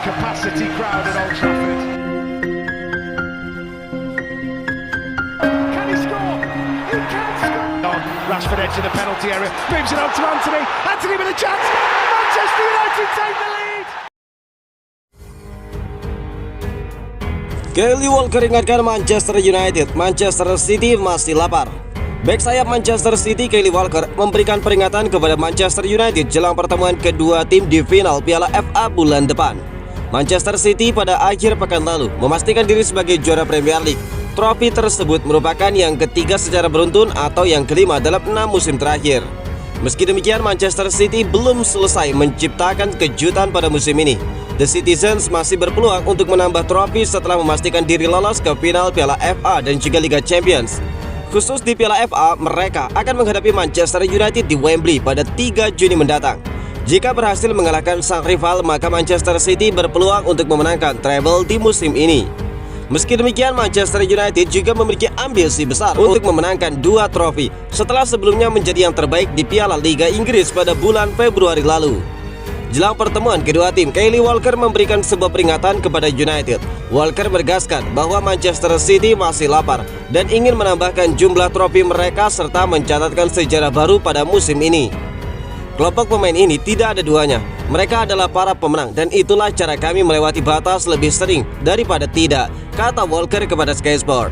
capacity crowd at Old Trafford. Can he score? He can score! Rashford edge of the penalty area, moves it on to Anthony. Anthony with a chance. Manchester United take the lead. Kyle Walker ingatkan Manchester United, Manchester City masih lapar. Bek sayap Manchester City Kyle Walker memberikan peringatan kepada Manchester United jelang pertemuan kedua tim di final Piala FA bulan depan. Manchester City pada akhir pekan lalu memastikan diri sebagai juara Premier League. Trofi tersebut merupakan yang ketiga secara beruntun atau yang kelima dalam 6 musim terakhir. Meski demikian, Manchester City belum selesai menciptakan kejutan pada musim ini. The Citizens masih berpeluang untuk menambah trofi setelah memastikan diri lolos ke final Piala FA dan juga Liga Champions. Khusus di Piala FA, mereka akan menghadapi Manchester United di Wembley pada 3 Juni mendatang. Jika berhasil mengalahkan sang rival, maka Manchester City berpeluang untuk memenangkan treble di musim ini. Meski demikian, Manchester United juga memiliki ambisi besar untuk memenangkan 2 trofi setelah sebelumnya menjadi yang terbaik di Piala Liga Inggris pada bulan Februari lalu. Jelang pertemuan kedua tim, Kyle Walker memberikan sebuah peringatan kepada United. Walker menegaskan bahwa Manchester City masih lapar dan ingin menambahkan jumlah trofi mereka serta mencatatkan sejarah baru pada musim ini. Kelompok pemain ini tidak ada duanya. Mereka adalah para pemenang dan itulah cara kami melewati batas lebih sering daripada tidak, kata Walker kepada Sky Sport.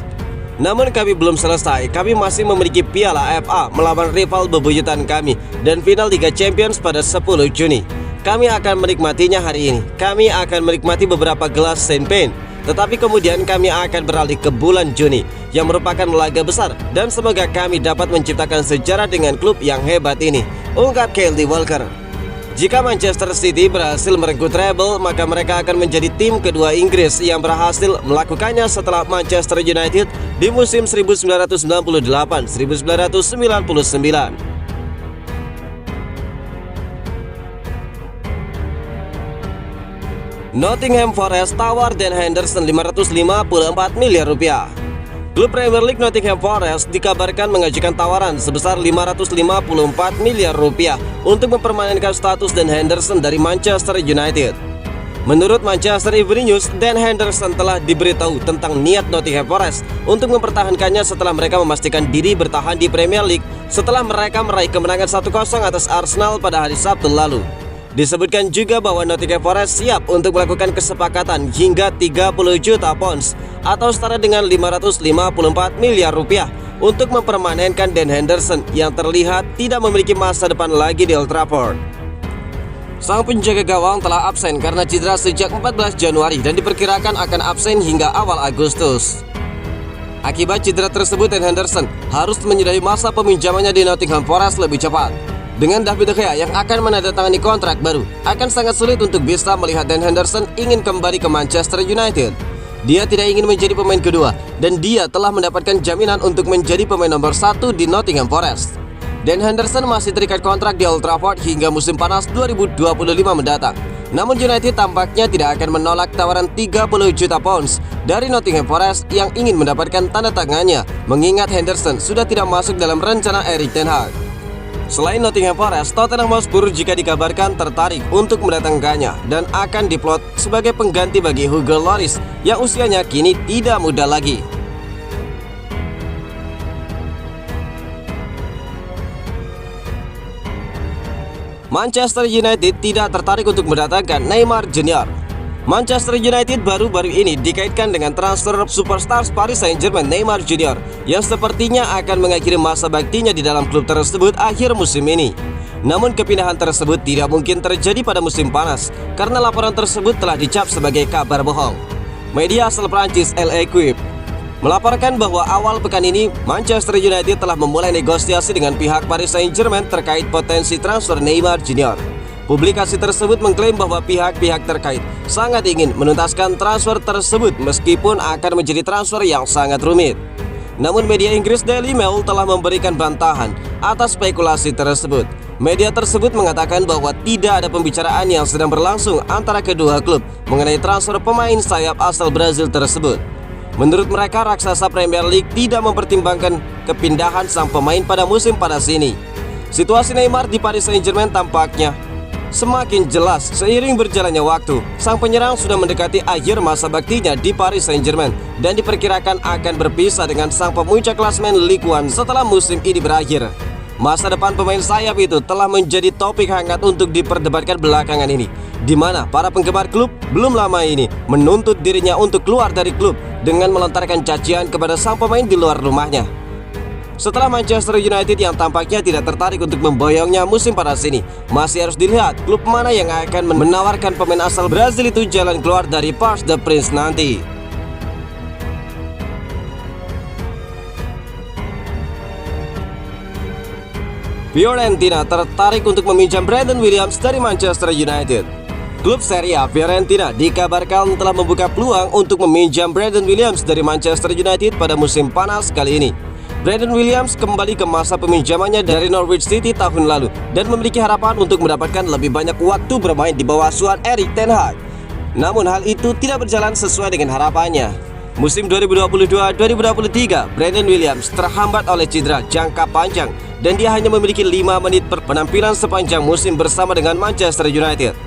Namun kami belum selesai, kami masih memiliki Piala FA melawan rival bebuyutan kami dan final Liga Champions pada 10 Juni. Kami akan menikmatinya hari ini. Kami akan menikmati beberapa gelas champagne. Tetapi kemudian kami akan beralih ke bulan Juni yang merupakan laga besar dan semoga kami dapat menciptakan sejarah dengan klub yang hebat ini, ungkap Kyle Walker. Jika Manchester City berhasil merengkuh treble, maka mereka akan menjadi tim kedua Inggris yang berhasil melakukannya setelah Manchester United di musim 1998-1999. Nottingham Forest tawar Dan Henderson 554 miliar rupiah. Klub Premier League Nottingham Forest dikabarkan mengajukan tawaran sebesar 554 miliar rupiah untuk mempermanenkan status Dan Henderson dari Manchester United. Menurut Manchester Evening News, Dan Henderson telah diberitahu tentang niat Nottingham Forest untuk mempertahankannya setelah mereka memastikan diri bertahan di Premier League setelah mereka meraih kemenangan 1-0 atas Arsenal pada hari Sabtu lalu. Disebutkan juga bahwa Nottingham Forest siap untuk melakukan kesepakatan hingga 30 juta pounds atau setara dengan 554 miliar rupiah untuk mempermanenkan Dan Henderson yang terlihat tidak memiliki masa depan lagi di Old Trafford. Sang penjaga gawang telah absen karena cedera sejak 14 Januari dan diperkirakan akan absen hingga awal Agustus. Akibat cedera tersebut, Dan Henderson harus menyudahi masa peminjamannya di Nottingham Forest lebih cepat. Dengan David De Gea yang akan menandatangani kontrak baru, akan sangat sulit untuk bisa melihat Dan Henderson ingin kembali ke Manchester United. Dia tidak ingin menjadi pemain kedua dan dia telah mendapatkan jaminan untuk menjadi pemain nomor 1 di Nottingham Forest. Dan Henderson masih terikat kontrak di Old Trafford hingga musim panas 2025 mendatang. Namun United tampaknya tidak akan menolak tawaran 30 juta pounds dari Nottingham Forest yang ingin mendapatkan tanda tangannya, mengingat Henderson sudah tidak masuk dalam rencana Erik ten Hag. Selain Nottingham Forest, Tottenham Hotspur jika dikabarkan tertarik untuk mendatangkannya dan akan diplot sebagai pengganti bagi Hugo Lloris yang usianya kini tidak muda lagi. Manchester United tidak tertarik untuk mendatangkan Neymar Jr. Manchester United baru-baru ini dikaitkan dengan transfer superstar Paris Saint-Germain Neymar Jr. yang sepertinya akan mengakhiri masa baktinya di dalam klub tersebut akhir musim ini. Namun kepindahan tersebut tidak mungkin terjadi pada musim panas karena laporan tersebut telah dicap sebagai kabar bohong. Media asal Prancis L'Equipe melaporkan bahwa awal pekan ini Manchester United telah memulai negosiasi dengan pihak Paris Saint-Germain terkait potensi transfer Neymar Jr. Publikasi tersebut mengklaim bahwa pihak-pihak terkait sangat ingin menuntaskan transfer tersebut meskipun akan menjadi transfer yang sangat rumit. Namun media Inggris Daily Mail telah memberikan bantahan atas spekulasi tersebut. Media tersebut mengatakan bahwa tidak ada pembicaraan yang sedang berlangsung antara kedua klub mengenai transfer pemain sayap asal Brazil tersebut. Menurut mereka, raksasa Premier League tidak mempertimbangkan kepindahan sang pemain pada musim panas ini. Situasi Neymar di Paris Saint-Germain tampaknya Semakin jelas seiring berjalannya waktu, sang penyerang sudah mendekati akhir masa baktinya di Paris Saint-Germain dan diperkirakan akan berpisah dengan sang pemuncak klasemen Ligue 1 setelah musim ini berakhir. Masa depan pemain sayap itu telah menjadi topik hangat untuk diperdebatkan belakangan ini, di mana para penggemar klub belum lama ini menuntut dirinya untuk keluar dari klub dengan melontarkan cacian kepada sang pemain di luar rumahnya. Setelah Manchester United yang tampaknya tidak tertarik untuk memboyongnya musim panas ini, masih harus dilihat klub mana yang akan menawarkan pemain asal Brazil itu jalan keluar dari Parc des Princes nanti. Fiorentina tertarik untuk meminjam Brandon Williams dari Manchester United. Klub Serie A Fiorentina dikabarkan telah membuka peluang untuk meminjam Brandon Williams dari Manchester United pada musim panas kali ini. Brandon Williams kembali ke masa peminjamannya dari Norwich City tahun lalu dan memiliki harapan untuk mendapatkan lebih banyak waktu bermain di bawah asuhan Erik ten Hag. Namun hal itu tidak berjalan sesuai dengan harapannya. Musim 2022-2023, Brandon Williams terhambat oleh cedera jangka panjang dan dia hanya memiliki 5 menit per penampilan sepanjang musim bersama dengan Manchester United.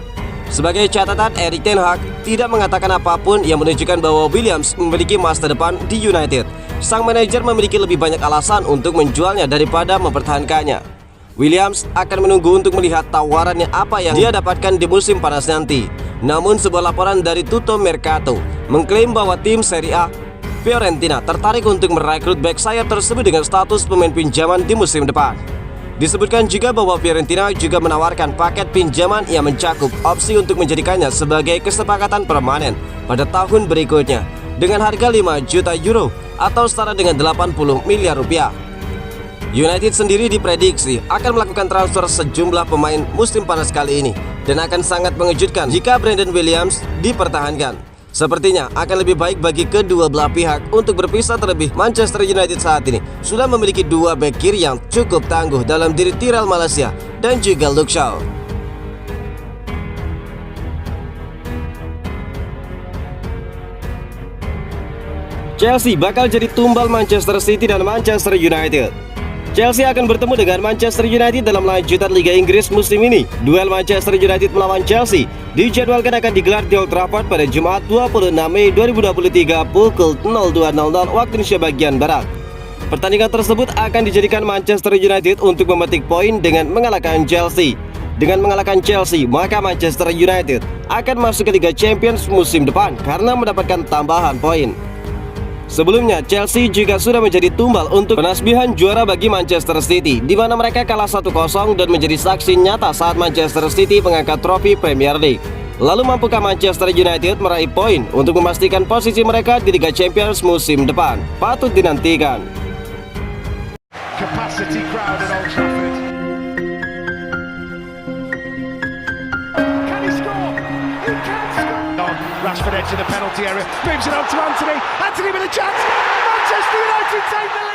Sebagai catatan, Erik ten Hag tidak mengatakan apapun yang menunjukkan bahwa Williams memiliki masa depan di United. Sang manajer memiliki lebih banyak alasan untuk menjualnya daripada mempertahankannya. Williams akan menunggu untuk melihat tawarannya apa yang dia dapatkan di musim panas nanti. Namun sebuah laporan dari Tutto Mercato mengklaim bahwa tim Serie A Fiorentina tertarik untuk merekrut bek sayap tersebut dengan status pemain pinjaman di musim depan. Disebutkan juga bahwa Fiorentina juga menawarkan paket pinjaman yang mencakup opsi untuk menjadikannya sebagai kesepakatan permanen pada tahun berikutnya dengan harga 5 juta euro atau setara dengan 80 miliar rupiah. United sendiri diprediksi akan melakukan transfer sejumlah pemain musim panas kali ini dan akan sangat mengejutkan jika Brandon Williams dipertahankan. Sepertinya akan lebih baik bagi kedua belah pihak untuk berpisah, terlebih Manchester United saat ini sudah memiliki 2 bek kiri yang cukup tangguh dalam diri Tyrell Malacia dan juga Luke Shaw. Chelsea bakal jadi tumbal Manchester City dan Manchester United. Chelsea akan bertemu dengan Manchester United dalam lanjutan Liga Inggris musim ini. Duel Manchester United melawan Chelsea dijadwalkan akan digelar di Old Trafford pada Jumat 26 Mei 2023 pukul 02.00 waktu Indonesia bagian Barat. Pertandingan tersebut akan dijadikan Manchester United untuk memetik poin dengan mengalahkan Chelsea. Dengan mengalahkan Chelsea, maka Manchester United akan masuk ke Liga Champions musim depan karena mendapatkan tambahan poin. Sebelumnya, Chelsea juga sudah menjadi tumbal untuk penasbihan juara bagi Manchester City, di mana mereka kalah 1-0 dan menjadi saksi nyata saat Manchester City mengangkat trofi Premier League. Lalu mampukah Manchester United meraih poin untuk memastikan posisi mereka di Liga Champions musim depan? Patut dinantikan. Capacity crowd at Old Trafford. Can he score? He can score. Rashford edge of the penalty area, moves it on to Anthony. Anthony with a chance. Manchester United take the lead.